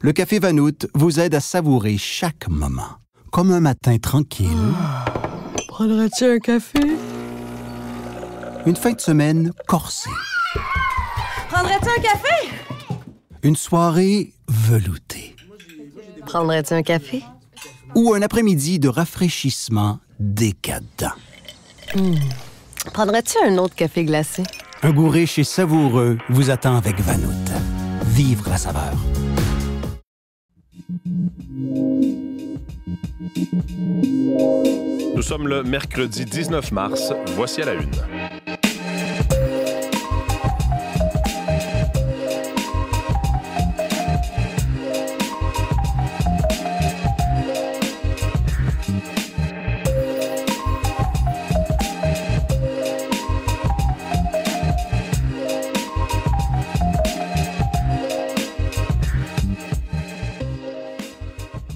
Le Café Vanout vous aide à savourer chaque moment. Comme un matin tranquille. Prendrais-tu un café? Une fin de semaine corsée. Prendrais-tu un café? Une soirée veloutée. Prendrais-tu un café? Ou un après-midi de rafraîchissement décadent. Prendrais-tu un autre café glacé? Un goût riche et savoureux vous attend avec Vanout. Vivre la saveur. Nous sommes le mercredi 19 mars. Voici à la une.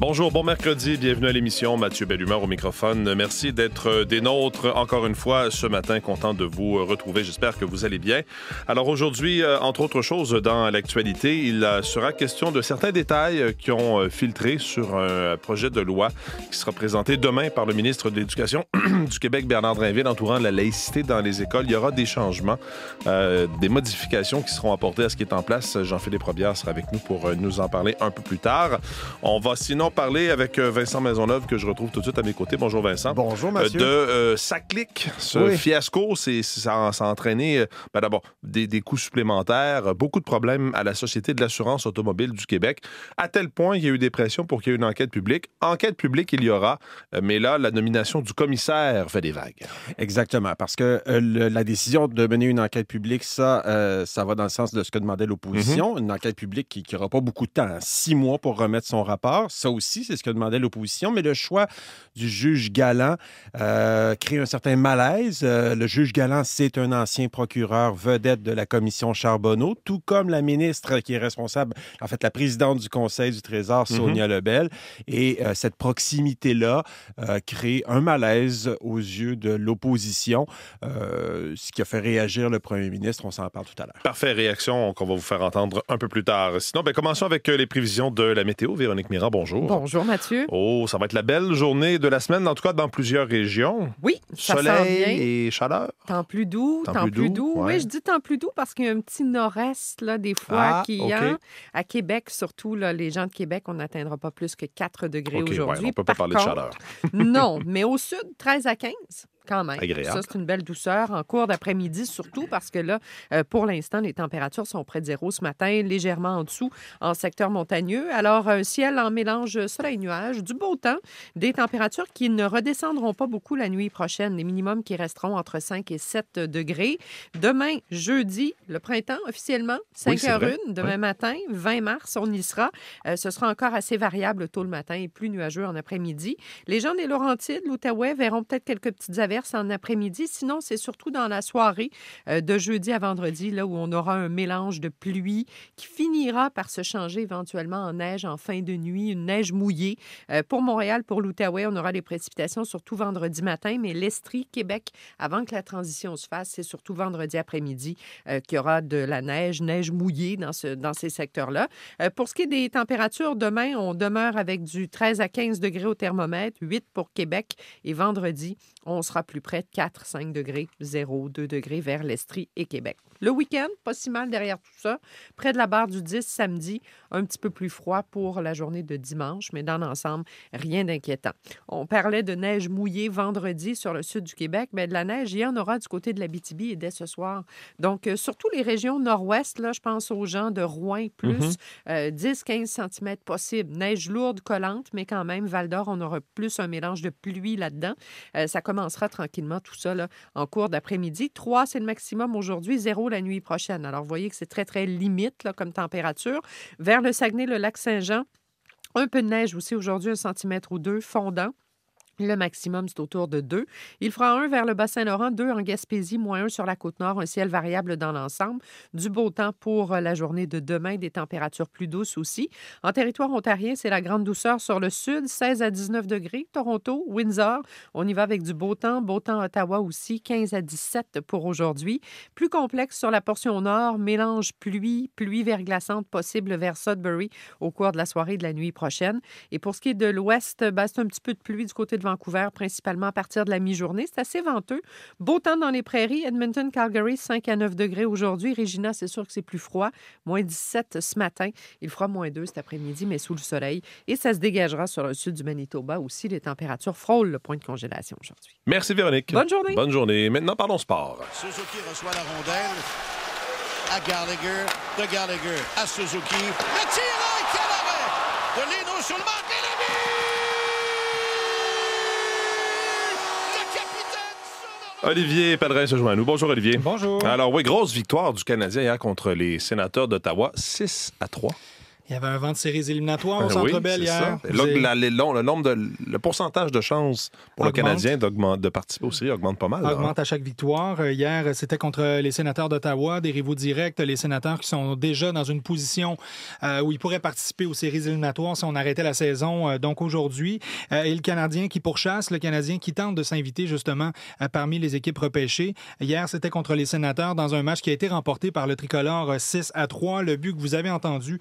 Bonjour, bon mercredi, bienvenue à l'émission. Mathieu Bellumeur au microphone. Merci d'être des nôtres encore une fois ce matin. Content de vous retrouver. J'espère que vous allez bien. Alors aujourd'hui, entre autres choses dans l'actualité, il sera question de certains détails qui ont filtré sur un projet de loi qui sera présenté demain par le ministre de l'Éducation du Québec, Bernard Drinville, entourant la laïcité dans les écoles. Il y aura des changements, des modifications qui seront apportées à ce qui est en place. Jean-Philippe Robillard sera avec nous pour nous en parler un peu plus tard. On va sinon parler avec Vincent Maisonneuve, que je retrouve tout de suite à mes côtés. Bonjour Vincent. Bonjour Mathieu. De SACLIC, ce fiasco, ça a entraîné d'abord des coûts supplémentaires, beaucoup de problèmes à la Société de l'assurance automobile du Québec, à tel point qu'il y a eu des pressions pour qu'il y ait une enquête publique. Enquête publique, il y aura, mais là, la nomination du commissaire fait des vagues. Exactement, parce que la décision de mener une enquête publique, ça va dans le sens de ce que demandait l'opposition. Une enquête publique qui n'aura pas beaucoup de temps, 6 mois pour remettre son rapport. Ça aussi, c'est ce que demandait l'opposition, mais le choix du juge Galland crée un certain malaise. Le juge Galland, c'est un ancien procureur vedette de la commission Charbonneau, tout comme la ministre qui est responsable, en fait, la présidente du Conseil du Trésor, Sonia Lebel. Et cette proximité-là crée un malaise aux yeux de l'opposition, ce qui a fait réagir le premier ministre. On s'en parle tout à l'heure. Parfait, réaction qu'on va vous faire entendre un peu plus tard. Sinon, commençons avec les prévisions de la météo. Véronique Mirand, bonjour. Bonjour Mathieu. Oh, ça va être la belle journée de la semaine, en tout cas dans plusieurs régions. Oui, ça Soleil sent bien. et chaleur. Temps plus doux, Temps plus doux. Ouais. Oui, je dis temps plus doux parce qu'il y a un petit nord-est, là, des fois, à Québec, surtout, là, les gens de Québec, on n'atteindra pas plus que 4 degrés aujourd'hui. On ne peut pas parler de chaleur. Non, mais au sud, 13 à 15. Quand même. Agréable. Ça, c'est une belle douceur en cours d'après-midi, surtout parce que là, pour l'instant, les températures sont près de zéro ce matin, légèrement en dessous en secteur montagneux. Alors, un ciel en mélange soleil-nuage, du beau temps, des températures qui ne redescendront pas beaucoup la nuit prochaine, les minimums qui resteront entre 5 et 7 degrés. Demain, jeudi, le printemps officiellement, 5h01, demain matin, 20 mars, on y sera. Ce sera encore assez variable tôt le matin et plus nuageux en après-midi. Les gens des Laurentides, l'Outaouais, verront peut-être quelques petites averses en après-midi. Sinon, c'est surtout dans la soirée de jeudi à vendredi, là où on aura un mélange de pluie qui finira par se changer éventuellement en neige en fin de nuit, une neige mouillée. Pour Montréal, pour l'Outaouais, on aura des précipitations surtout vendredi matin, mais l'Estrie, Québec, avant que la transition se fasse, c'est surtout vendredi après-midi qu'il y aura de la neige mouillée dans ces secteurs-là. Pour ce qui est des températures, demain, on demeure avec du 13 à 15 degrés au thermomètre, 8 pour Québec, et vendredi, on sera plus près de 4, 5 degrés, 0, 2 degrés vers l'Estrie et Québec. Le week-end, pas si mal derrière tout ça. Près de la barre du 10 samedi, un petit peu plus froid pour la journée de dimanche, mais dans l'ensemble, rien d'inquiétant. On parlait de neige mouillée vendredi sur le sud du Québec. Bien, de la neige, il y en aura du côté de l'Abitibi et dès ce soir. Donc, surtout les régions nord-ouest, là, je pense aux gens de Rouen plus, 10-15 cm possible. Neige lourde, collante, mais quand même, Val-d'Or, on aura plus un mélange de pluie là-dedans. Ça commencera tranquillement tout ça là, en cours d'après-midi. 3, c'est le maximum aujourd'hui, 0 la nuit prochaine. Alors, vous voyez que c'est très, très limite là, comme température. Vers le Saguenay, le lac Saint-Jean, un peu de neige aussi aujourd'hui, 1 centimètre ou 2, fondant. Le maximum, c'est autour de 2. Il fera 1 vers le Bas-Saint-Laurent, 2 en Gaspésie, moins 1 sur la Côte-Nord, un ciel variable dans l'ensemble. Du beau temps pour la journée de demain, des températures plus douces aussi. En territoire ontarien, c'est la grande douceur sur le sud, 16 à 19 degrés. Toronto, Windsor, on y va avec du beau temps à Ottawa aussi, 15 à 17 pour aujourd'hui. Plus complexe sur la portion nord, mélange pluie verglaçante possible vers Sudbury au cours de la soirée et de la nuit prochaine. Et pour ce qui est de l'ouest, c'est un petit peu de pluie du côté de Vancouver, principalement à partir de la mi-journée. C'est assez venteux. Beau temps dans les prairies. Edmonton, Calgary, 5 à 9 degrés aujourd'hui. Regina, c'est sûr que c'est plus froid. Moins 17 ce matin. Il fera moins 2 cet après-midi, mais sous le soleil. Et ça se dégagera sur le sud du Manitoba aussi. Les températures frôlent le point de congélation aujourd'hui. Merci, Véronique. Bonne journée. Bonne journée. Maintenant, parlons sport. Suzuki reçoit la rondelle à Gallagher. De Gallagher à Suzuki. Le tir, quel arrêt de Leno sur le banc. Et le but! Olivier Pellerin se joint à nous. Bonjour, Olivier. Bonjour. Alors, oui, grosse victoire du Canadien hier contre les Sénateurs d'Ottawa, 6-3. Il y avait un vent de séries éliminatoires au Centre Bell hier. Le pourcentage de chances pour le Canadien de participer aux séries augmente pas mal. Augmente à chaque victoire. Hier, c'était contre les Sénateurs d'Ottawa, des rivaux directs. Les Sénateurs qui sont déjà dans une position où ils pourraient participer aux séries éliminatoires si on arrêtait la saison. Donc aujourd'hui, et le Canadien qui pourchasse, le Canadien qui tente de s'inviter justement parmi les équipes repêchées. Hier, c'était contre les Sénateurs dans un match qui a été remporté par le tricolore 6-3. Le but que vous avez entendu,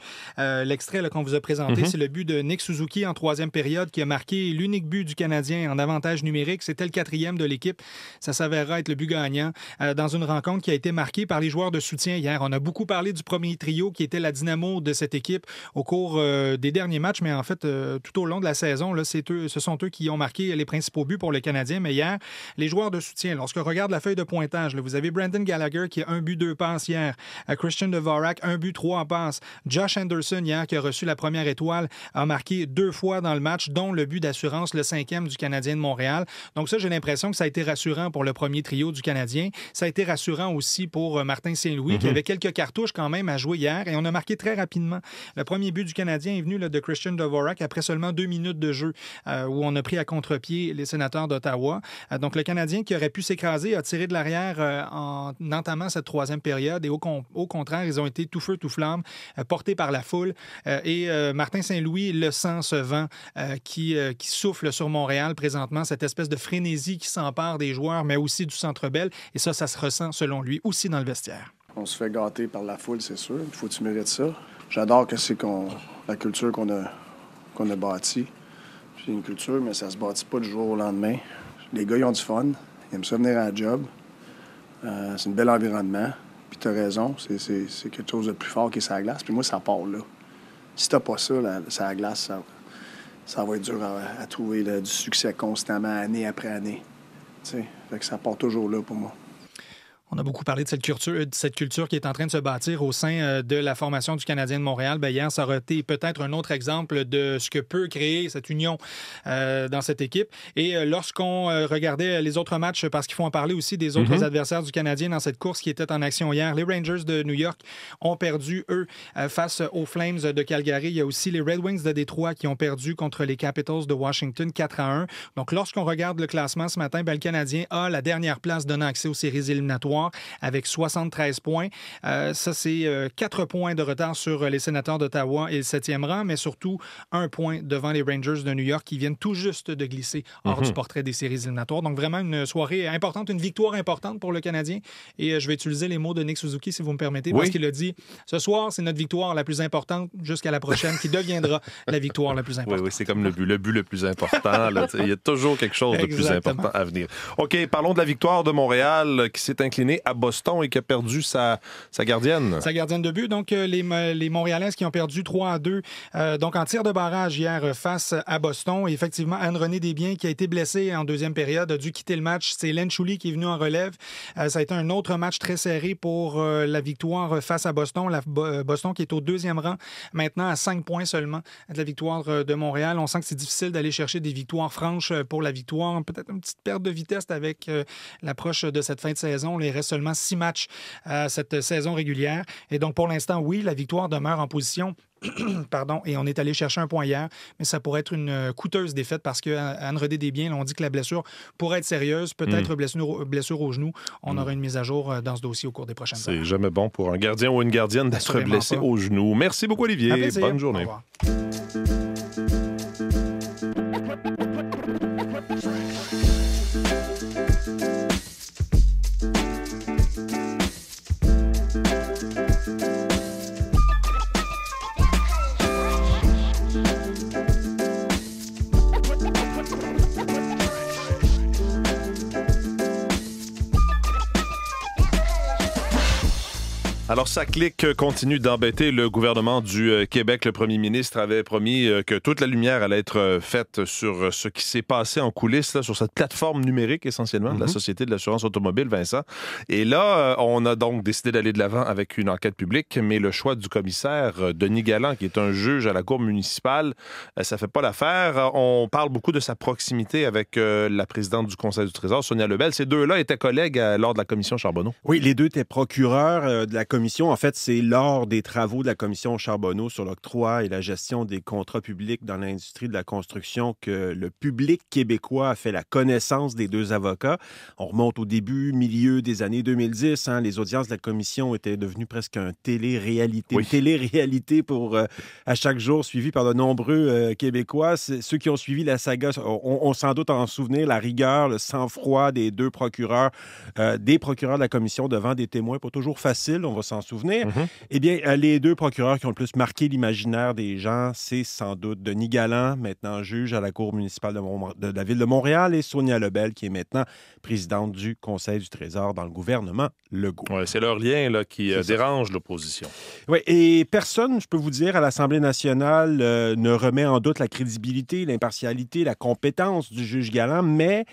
l'extrait là, qu'on vous a présenté, c'est le but de Nick Suzuki en troisième période qui a marqué l'unique but du Canadien en avantage numérique. C'était le 4e de l'équipe. Ça s'avérera être le but gagnant dans une rencontre qui a été marquée par les joueurs de soutien hier. On a beaucoup parlé du premier trio qui était la dynamo de cette équipe au cours des derniers matchs, mais en fait, tout au long de la saison, là, ce sont eux qui ont marqué les principaux buts pour le Canadien. Mais hier, les joueurs de soutien, lorsqu'on regarde la feuille de pointage, là, vous avez Brendan Gallagher qui a 1 but, 2 passes hier. Christian Dvorak, 1 but, 3 passes. Josh Anderson, hier, qui a reçu la première étoile, a marqué 2 fois dans le match, dont le but d'assurance, le 5e du Canadien de Montréal. Donc ça, j'ai l'impression que ça a été rassurant pour le premier trio du Canadien. Ça a été rassurant aussi pour Martin Saint-Louis, qui avait quelques cartouches quand même à jouer hier, et on a marqué très rapidement. Le premier but du Canadien est venu là, de Christian Dvorak après seulement 2 minutes de jeu, où on a pris à contre-pied les Sénateurs d'Ottawa. Donc le Canadien qui aurait pu s'écraser a tiré de l'arrière en entamant cette troisième période, et au contraire, ils ont été tout feu, tout flamme, portés par la foule. Et Martin Saint-Louis le sent, ce vent qui souffle sur Montréal présentement, cette espèce de frénésie qui s'empare des joueurs, mais aussi du Centre Bell. Et ça se ressent, selon lui, aussi dans le vestiaire. On se fait gâter par la foule, c'est sûr. Il faut que tu mérites ça. J'adore que c'est la culture qu'on a bâtie. C'est une culture, mais ça se bâtit pas du jour au lendemain. Les gars, ils ont du fun. Ils aiment ça venir à la job. C'est un bel environnement. Puis tu as raison, c'est quelque chose de plus fort qui est sa glace. Puis moi, ça part là. Si t'as pas ça, sa glace, ça va être dur à trouver là, du succès constamment, année après année. Fait que ça part toujours là pour moi. On a beaucoup parlé de cette culture qui est en train de se bâtir au sein de la formation du Canadien de Montréal. Hier, ça aurait été peut-être un autre exemple de ce que peut créer cette union dans cette équipe. Et lorsqu'on regardait les autres matchs, parce qu'il faut en parler aussi des autres adversaires du Canadien dans cette course qui était en action hier, les Rangers de New York ont perdu, eux, face aux Flames de Calgary. Il y a aussi les Red Wings de Détroit qui ont perdu contre les Capitals de Washington 4-1. Donc, lorsqu'on regarde le classement ce matin, le Canadien a la dernière place donnant accès aux séries éliminatoires avec 73 points. Ça, c'est 4 points de retard sur les Sénateurs d'Ottawa et le 7e rang, mais surtout 1 point devant les Rangers de New York qui viennent tout juste de glisser hors du portrait des séries éliminatoires. Donc, vraiment une soirée importante, une victoire importante pour le Canadien. Et je vais utiliser les mots de Nick Suzuki, si vous me permettez, parce qu'il a dit « Ce soir, c'est notre victoire la plus importante jusqu'à la prochaine, qui deviendra la victoire la plus importante. » Oui, c'est comme le but le plus important. Là, il y a toujours quelque chose de plus important à venir. OK, parlons de la victoire de Montréal qui s'est inclinée à Boston et qui a perdu sa gardienne. Sa gardienne de but. Donc, les Montréalaises qui ont perdu 3-2. Donc, en tir de barrage hier face à Boston. Et effectivement, Anne-Renée Desbiens, qui a été blessée en deuxième période, a dû quitter le match. C'est Len Chouli qui est venu en relève. Ça a été un autre match très serré pour la victoire face à Boston. Boston qui est au 2e rang, maintenant à 5 points seulement de la victoire de Montréal. On sent que c'est difficile d'aller chercher des victoires franches pour la victoire. Peut-être une petite perte de vitesse avec l'approche de cette fin de saison. Les reste seulement 6 matchs à cette saison régulière. Et donc, pour l'instant, oui, la victoire demeure en position. Pardon, et on est allé chercher un point hier, mais ça pourrait être une coûteuse défaite parce qu'Anne Redé Desbiens, on dit que la blessure pourrait être sérieuse, peut-être blessure au genou. On aura une mise à jour dans ce dossier au cours des prochaines heures. C'est jamais bon pour un gardien ou une gardienne d'être blessé au genou. Merci beaucoup, Olivier. Bonne journée. Au revoir. Alors, ça clique continue d'embêter le gouvernement du Québec. Le premier ministre avait promis que toute la lumière allait être faite sur ce qui s'est passé en coulisses, là, sur cette plateforme numérique essentiellement de la Société de l'assurance automobile, Vincent. Et là, on a donc décidé d'aller de l'avant avec une enquête publique, mais le choix du commissaire Denis Galland, qui est un juge à la Cour municipale, ça fait pas l'affaire. On parle beaucoup de sa proximité avec la présidente du Conseil du Trésor, Sonia Lebel. Ces deux-là étaient collègues lors de la commission Charbonneau. Oui, les deux étaient procureurs de la commission. En fait, c'est lors des travaux de la commission Charbonneau sur l'octroi et la gestion des contrats publics dans l'industrie de la construction que le public québécois a fait la connaissance des deux avocats. On remonte au début, milieu des années 2010. Les audiences de la commission étaient devenues presque une télé-réalité pour à chaque jour, suivi par de nombreux Québécois. Ceux qui ont suivi la saga ont sans doute en souvenir la rigueur, le sang-froid des deux procureurs, des procureurs de la commission devant des témoins. Pas toujours facile, on va s'en souvenir. Eh bien, les deux procureurs qui ont le plus marqué l'imaginaire des gens, c'est sans doute Denis Galland, maintenant juge à la Cour municipale de la Ville de Montréal, et Sonia Lebel, qui est maintenant présidente du Conseil du Trésor dans le gouvernement Legault. Ouais, c'est leur lien là, qui dérange l'opposition. Oui, et personne, je peux vous dire, à l'Assemblée nationale ne remet en doute la crédibilité, l'impartialité, la compétence du juge Galland, mais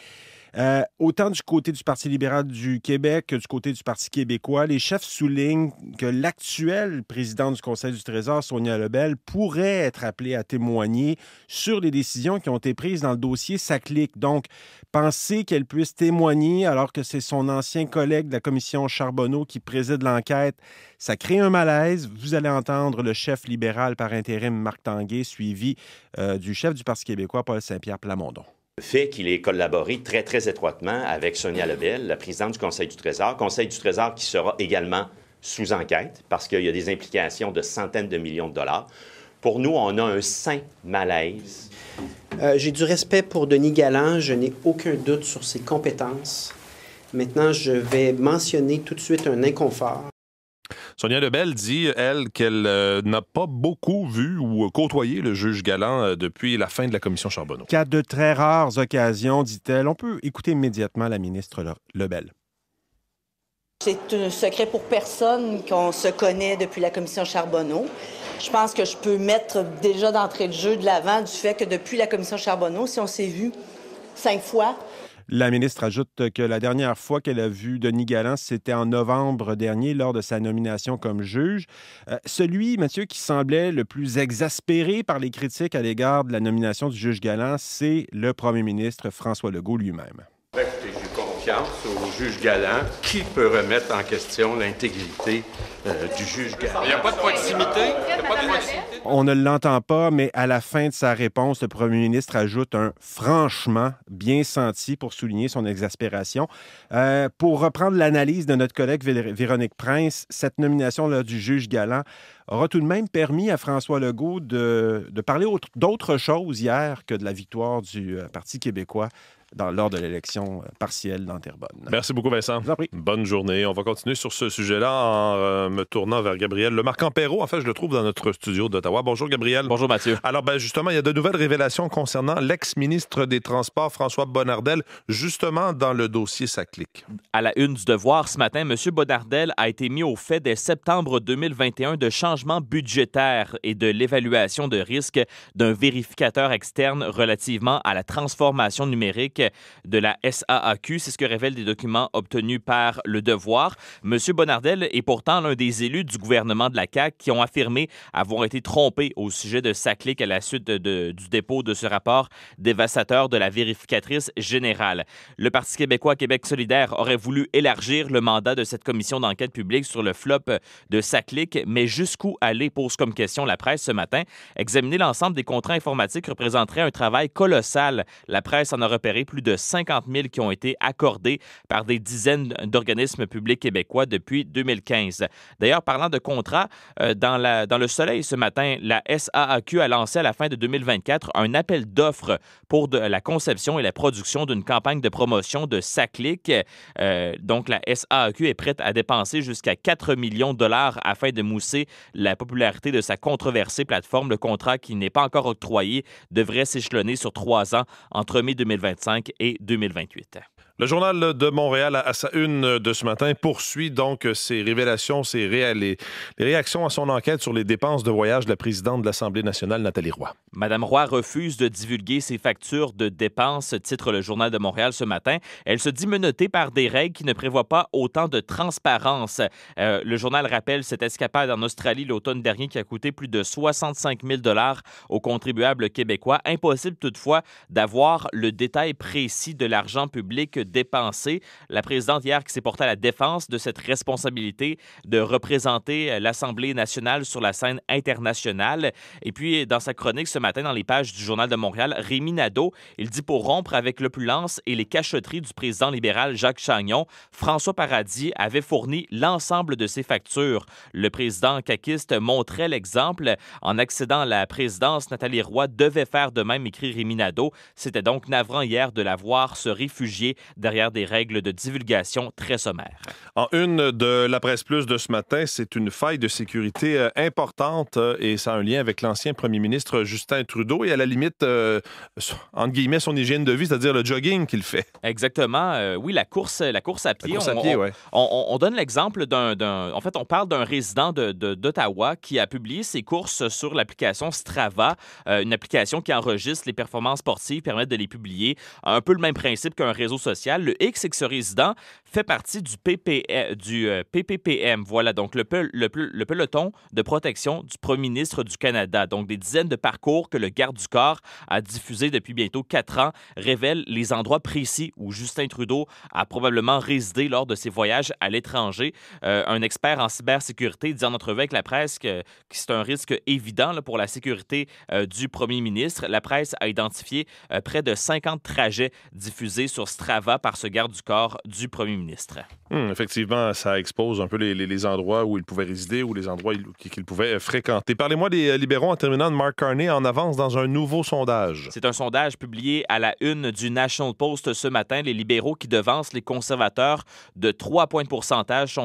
autant du côté du Parti libéral du Québec que du côté du Parti québécois, les chefs soulignent que l'actuelle présidente du Conseil du Trésor, Sonia Lebel, pourrait être appelée à témoigner sur les décisions qui ont été prises dans le dossier SACLIC. Donc, penser qu'elle puisse témoigner alors que c'est son ancien collègue de la commission Charbonneau qui préside l'enquête, ça crée un malaise. Vous allez entendre le chef libéral par intérim, Marc Tanguay, suivi du chef du Parti québécois, Paul Saint-Pierre Plamondon. Le fait qu'il ait collaboré très, très étroitement avec Sonia Lebel, la présidente du Conseil du Trésor qui sera également sous enquête parce qu'il y a des implications de centaines de millions de dollars. Pour nous, on a un sain malaise. J'ai du respect pour Denis Galland. Je n'ai aucun doute sur ses compétences. Maintenant, je vais mentionner tout de suite un inconfort. Sonia Lebel dit, elle, qu'elle n'a pas beaucoup vu ou côtoyé le juge Galland depuis la fin de la commission Charbonneau. Qu'à de très rares occasions, dit-elle. On peut écouter immédiatement la ministre Lebel. C'est un secret pour personne qu'on se connaît depuis la commission Charbonneau. Je pense que je peux mettre déjà d'entrée de jeu de l'avant du fait que depuis la commission Charbonneau, si on s'est vu 5 fois, la ministre ajoute que la dernière fois qu'elle a vu Denis Galland, c'était en novembre dernier, lors de sa nomination comme juge. Celui, Mathieu, qui semblait le plus exaspéré par les critiques à l'égard de la nomination du juge Galland, c'est le premier ministre François Legault lui-même. Écoutez, j'ai confiance au juge Galland. Qui peut remettre en question l'intégrité du juge Galland? Il n'y a pas de proximité? On ne l'entend pas, mais à la fin de sa réponse, le premier ministre ajoute un « franchement » bien senti pour souligner son exaspération. Pour reprendre l'analyse de notre collègue Véronique Prince, cette nomination-là du juge Galland aura tout de même permis à François Legault de parler d'autre chose hier que de la victoire du Parti québécois lors de l'élection partielle dans Terrebonne. Merci beaucoup, Vincent. Bonne journée. On va continuer sur ce sujet-là en me tournant vers Gabriel Lemarque-Ampero. En fait, je le trouve dans notre studio d'Ottawa. Bonjour, Gabriel. Bonjour, Mathieu. Alors, justement, il y a de nouvelles révélations concernant l'ex-ministre des Transports, François Bonnardel, justement dans le dossier SACLIC. À la une du Devoir, ce matin, M. Bonnardel a été mis au fait dès septembre 2021 de changements budgétaires et de l'évaluation de risque d'un vérificateur externe relativement à la transformation numérique de la SAAQ. C'est ce que révèlent des documents obtenus par Le Devoir. M. Bonnardel est pourtant l'un des élus du gouvernement de la CAQ qui ont affirmé avoir été trompés au sujet de SACLIC à la suite du dépôt de ce rapport dévastateur de la vérificatrice générale. Le Parti québécois, Québec solidaire, aurait voulu élargir le mandat de cette commission d'enquête publique sur le flop de SACLIC, mais jusqu'où aller, pose comme question la presse ce matin. Examiner l'ensemble des contrats informatiques représenterait un travail colossal. La presse en a repéré plus de 50 000 qui ont été accordés par des dizaines d'organismes publics québécois depuis 2015. D'ailleurs, parlant de contrats, dans le Soleil ce matin, la SAAQ a lancé à la fin de 2024 un appel d'offres pour la conception et la production d'une campagne de promotion de SACLIC. Donc, la SAAQ est prête à dépenser jusqu'à 4 millions de dollars afin de mousser la popularité de sa controversée plateforme. Le contrat qui n'est pas encore octroyé devrait s'échelonner sur 3 ans entre mai 2025 et 2028. Le Journal de Montréal, à sa une de ce matin, poursuit donc ses révélations, les réactions à son enquête sur les dépenses de voyage de la présidente de l'Assemblée nationale, Nathalie Roy. Madame Roy refuse de divulguer ses factures de dépenses, titre le Journal de Montréal ce matin. Elle se dit menottée par des règles qui ne prévoient pas autant de transparence. Le journal rappelle cette escapade en Australie l'automne dernier qui a coûté plus de 65 000 $ aux contribuables québécois. Impossible toutefois d'avoir le détail précis de l'argent public dépensé. La présidente hier qui s'est portée à la défense de cette responsabilité de représenter l'Assemblée nationale sur la scène internationale. Et puis, dans sa chronique ce matin dans les pages du Journal de Montréal, Rémi Nadeau, il dit pour rompre avec l'opulence et les cachotteries du président libéral Jacques Chagnon, François Paradis avait fourni l'ensemble de ses factures. Le président caquiste montrait l'exemple. En accédant à la présidence, Nathalie Roy devait faire de même, écrit Rémi Nadeau. C'était donc navrant hier de la voir se réfugier derrière des règles de divulgation très sommaires. En une de la Presse Plus de ce matin, c'est une faille de sécurité importante et ça a un lien avec l'ancien premier ministre Justin Trudeau et à la limite, entre guillemets, son hygiène de vie, c'est-à-dire le jogging qu'il fait. Exactement. Oui, la course à pied. La course à pied, oui. On donne l'exemple En fait, on parle d'un résident d'Ottawa qui a publié ses courses sur l'application Strava, une application qui enregistre les performances sportives, permet de les publier. Un peu le même principe qu'un réseau social. Le hic, c'est que ce résident fait partie du PPPM. Voilà, donc le peloton de protection du premier ministre du Canada. Donc, des dizaines de parcours que le garde du corps a diffusés depuis bientôt 4 ans révèlent les endroits précis où Justin Trudeau a probablement résidé lors de ses voyages à l'étranger. Un expert en cybersécurité dit en entrevue avec la presse que c'est un risque évident là, pour la sécurité du premier ministre. La presse a identifié près de 50 trajets diffusés sur Strava par ce garde du corps du premier ministre. Effectivement, ça expose un peu les endroits où il pouvait résider ou les endroits qu'il pouvait fréquenter. Parlez-moi des libéraux en terminant de Mark Carney en avance dans un nouveau sondage. C'est un sondage publié à la une du National Post ce matin. Les libéraux qui devancent les conservateurs de 3 points de pourcentage.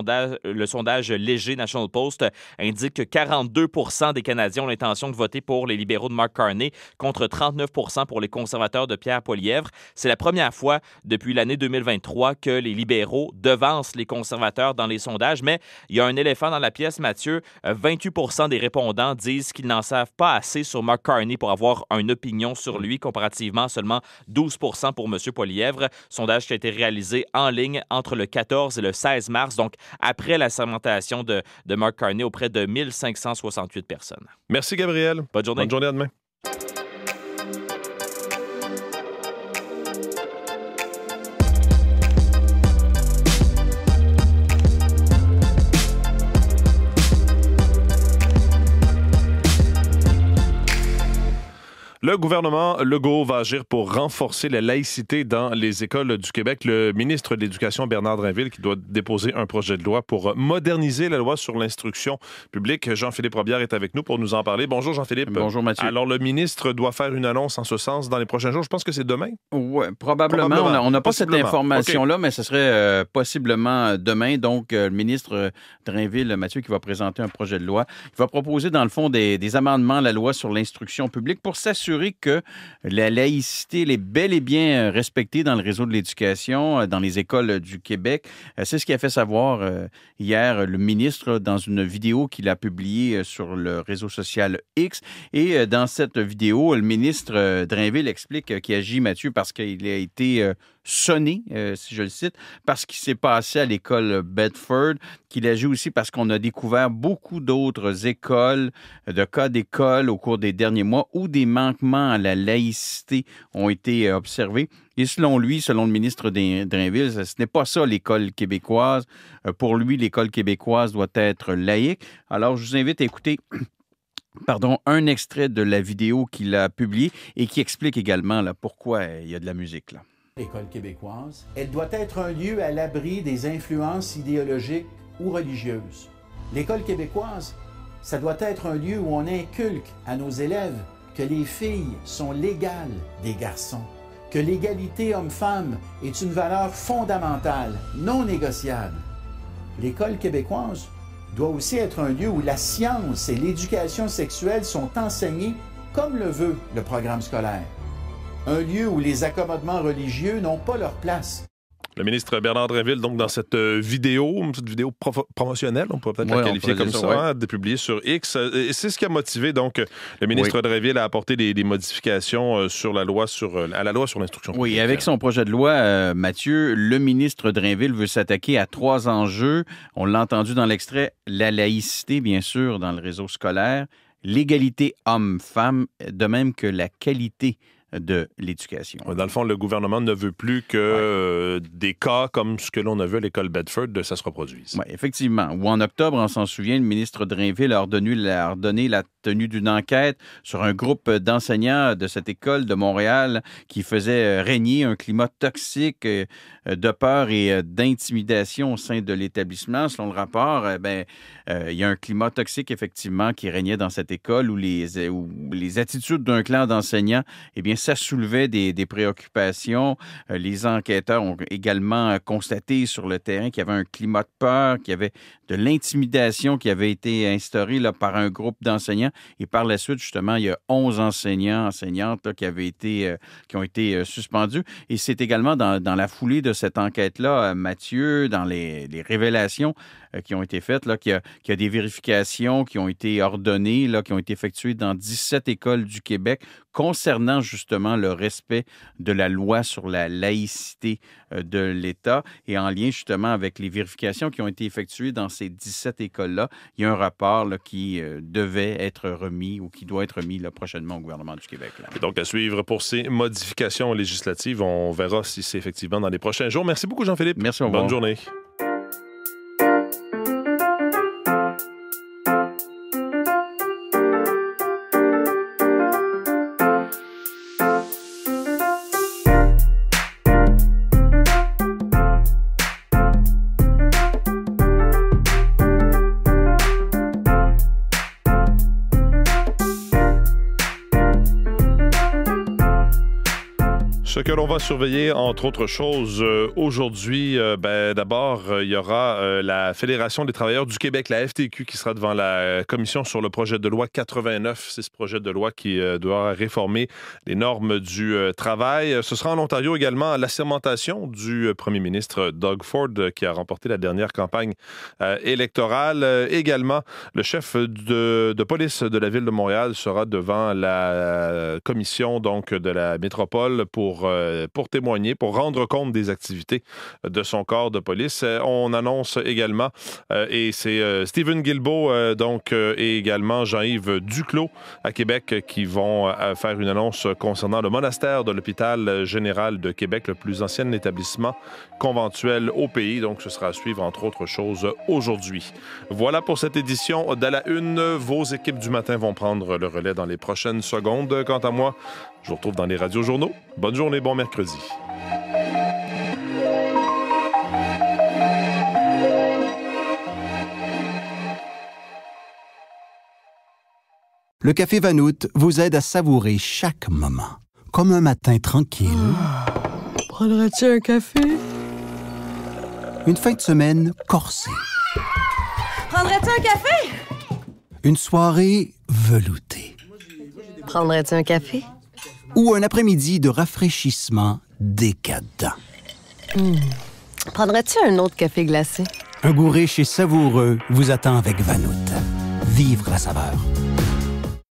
Le sondage léger National Post indique que 42 % des Canadiens ont l'intention de voter pour les libéraux de Mark Carney contre 39 % pour les conservateurs de Pierre Poilievre. C'est la première fois depuis l'année 2023 que les libéraux devancent les conservateurs dans les sondages, mais il y a un éléphant dans la pièce, Mathieu. 28 % des répondants disent qu'ils n'en savent pas assez sur Mark Carney pour avoir une opinion sur lui, comparativement à seulement 12 % pour M. Poilievre. Sondage qui a été réalisé en ligne entre le 14 et le 16 mars, donc après la sermentation de Mark Carney auprès de 1568 personnes. Merci, Gabriel. Bonne journée. Bonne journée, à demain. Le gouvernement Legault va agir pour renforcer la laïcité dans les écoles du Québec. Le ministre de l'Éducation, Bernard Drinville, qui doit déposer un projet de loi pour moderniser la loi sur l'instruction publique. Jean-Philippe Robillard est avec nous pour nous en parler. Bonjour, Jean-Philippe. Bonjour, Mathieu. Alors, le ministre doit faire une annonce en ce sens dans les prochains jours. Je pense que c'est demain. Oui, probablement. On n'a pas cette information-là, mais ce serait possiblement demain. Donc, le ministre Drinville, Mathieu, qui va présenter un projet de loi. Il va proposer, dans le fond, des amendements à la loi sur l'instruction publique pour s'assurer s'assurer que la laïcité elle est bel et bien respectée dans le réseau de l'éducation, dans les écoles du Québec. C'est ce qu'a fait savoir hier le ministre dans une vidéo qu'il a publiée sur le réseau social X. Et dans cette vidéo, le ministre Drainville explique qu'il agit, Mathieu, parce qu'il a été sonné, si je le cite, parce qu'il s'est passé à l'école Bedford, qu'il agit aussi parce qu'on a découvert beaucoup d'autres écoles, de cas d'école au cours des derniers mois où des manquements à la laïcité ont été observés. Et selon lui, selon le ministre Drainville, ce n'est pas ça l'école québécoise. Pour lui, l'école québécoise doit être laïque. Alors, je vous invite à écouter un extrait de la vidéo qu'il a publiée et qui explique également là, pourquoi il y a de la musique là. L'école québécoise, elle doit être un lieu à l'abri des influences idéologiques ou religieuses. L'école québécoise, ça doit être un lieu où on inculque à nos élèves que les filles sont l'égale des garçons, que l'égalité homme-femme est une valeur fondamentale, non négociable. L'école québécoise doit aussi être un lieu où la science et l'éducation sexuelle sont enseignées comme le veut le programme scolaire. Un lieu où les accommodements religieux n'ont pas leur place. Le ministre Bernard Drainville, donc, dans cette vidéo promotionnelle, on pourrait peut-être la qualifier comme ça, publiée sur X. Et c'est ce qui a motivé, donc, le ministre Drainville à apporter des modifications à la loi sur l'instruction publique. Oui, avec son projet de loi, Mathieu, le ministre Drainville veut s'attaquer à 3 enjeux. On l'a entendu dans l'extrait, la laïcité, bien sûr, dans le réseau scolaire, l'égalité homme-femme, de même que la qualité de l'éducation. Dans le fond, le gouvernement ne veut plus que des cas comme ce que l'on a vu à l'école Bedford, ça se reproduise. Oui, effectivement. Ou en octobre, on s'en souvient, le ministre Drainville a ordonné la tenue d'une enquête sur un groupe d'enseignants de cette école de Montréal qui faisait régner un climat toxique de peur et d'intimidation au sein de l'établissement. Selon le rapport, il y a un climat toxique, effectivement, qui régnait dans cette école où les attitudes d'un clan d'enseignants, eh bien, ça soulevait des préoccupations. Les enquêteurs ont également constaté sur le terrain qu'il y avait un climat de peur, qu'il y avait de l'intimidation qui avait été instaurée là, par un groupe d'enseignants. Et par la suite, justement, il y a 11 enseignantes là, qui ont été suspendus. Et c'est également dans la foulée de cette enquête-là, Mathieu, dans les révélations qui ont été faites, là, qu'il y a des vérifications qui ont été ordonnées, là, qui ont été effectuées dans 17 écoles du Québec concernant justement le respect de la loi sur la laïcité de l'État. Et en lien justement avec les vérifications qui ont été effectuées dans ces 17 écoles-là, il y a un rapport là, qui devait être remis ou qui doit être remis là, prochainement au gouvernement du Québec. Là. Et donc, à suivre pour ces modifications législatives, on verra si c'est effectivement dans les prochains jours. Merci beaucoup, Jean-Philippe. Merci, au revoir. Bonne journée. Ce que l'on va surveiller, entre autres choses, aujourd'hui, d'abord, il y aura la Fédération des travailleurs du Québec, la FTQ, qui sera devant la commission sur le projet de loi 89. C'est ce projet de loi qui doit réformer les normes du travail. Ce sera en Ontario également l'assermentation du premier ministre Doug Ford, qui a remporté la dernière campagne électorale. Également, le chef de police de la Ville de Montréal sera devant la commission donc, de la métropole pour témoigner, pour rendre compte des activités de son corps de police. On annonce également, et c'est Stephen Guilbeault et également Jean-Yves Duclos à Québec qui vont faire une annonce concernant le monastère de l'Hôpital général de Québec, le plus ancien établissement conventuel au pays. Donc, ce sera à suivre, entre autres choses, aujourd'hui. Voilà pour cette édition d'À la Une. Vos équipes du matin vont prendre le relais dans les prochaines secondes. Quant à moi, je vous retrouve dans les radios-journaux. Bonne journée, bon mercredi. Le Café Vanout vous aide à savourer chaque moment, comme un matin tranquille. Prendrais-tu un café? Une fin de semaine corsée. Prendrais-tu un café? Une soirée veloutée. Prendrais-tu un café? ou un après-midi de rafraîchissement décadent. Prendrais-tu un autre café glacé? Un goût riche et savoureux vous attend avec Vanout. Vivre la saveur.